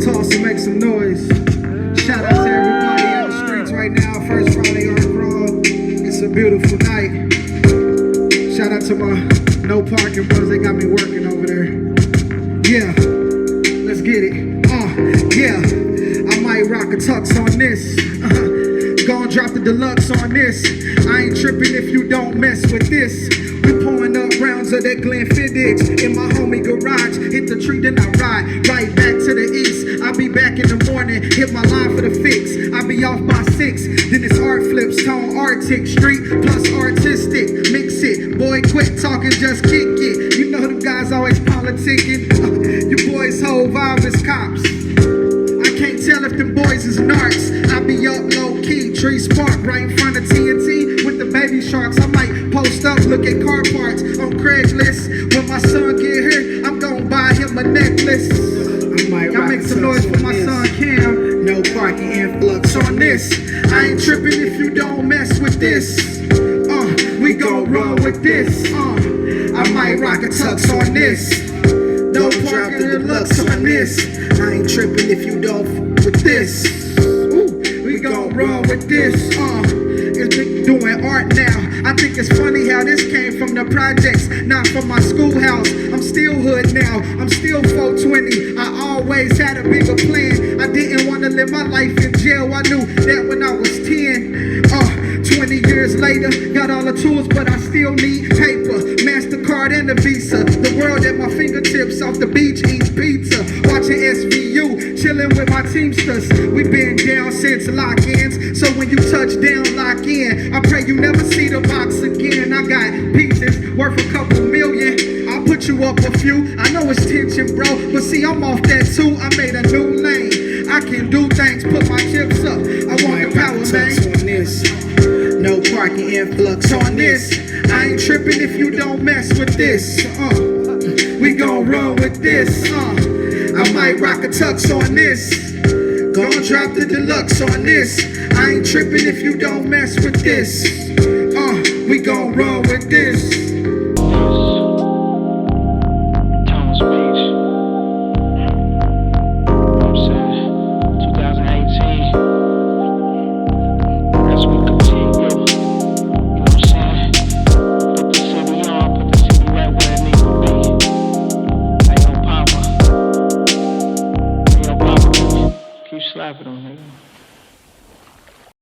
Tulsa, make some noise. Shout out to everybody on the streets right now. First Friday Art Crawl. It's a beautiful night. Shout out to my no parking brothers. They got me working over there. Yeah, let's get it. Yeah, I might rock a tux on this. Gonna drop the deluxe on this. I ain't tripping if you don't mess with this. We pouring up rounds of that Glenfiddich in my homie garage. Hit the tree, then I ride right back to the east. I'll be back in the morning, hit my line for the fix. I'll be off by 6, then it's art flips, tone Arctic, street plus artistic. Mix it, boy, quit talking, just kick it. You know them guys always politicking. You boys whole vibe is cops. I can't tell if them boys is narcs. I be up low key, tree spark right in front of TNT with the baby sharks. I might post up, look at car parts on Craigslist. When my son get here, I'm gonna buy him a necklace. Y'all make some noise for my son Cam. No parking influx on this. I ain't tripping if you don't mess with this. We gon' run with this. I might rock a tux on this. Don't park in the lux on this. I ain't tripping if you don't with this. We gon' run with this. It's doing art now. I think it's funny how this came from the projects, not from my schoolhouse. I'm still hood now. I'm still 420. I always had a bigger plan. I didn't want to live my life in jail. I knew that when I was 10. 20 years later, got all the tools, but I still need paper, MasterCard and a Visa. The world at my fingertips, off the beach, eating pizza, watching SVU, chilling with my Teamsters. We been down since lock-ins, so when you touch down, lock in. I pray you never see the box again. I got pieces worth a couple million. I'll put you up a few. I know it's tension, bro, but see, I'm off that too. I made a new lane. I can do things, put my chips up. I want the power, man. No parking influx on this. I ain't tripping if you don't mess with this. We gon' run with this. I might rock a tux on this. Gon' drop the deluxe on this. I ain't tripping if you don't mess with this. We gon' run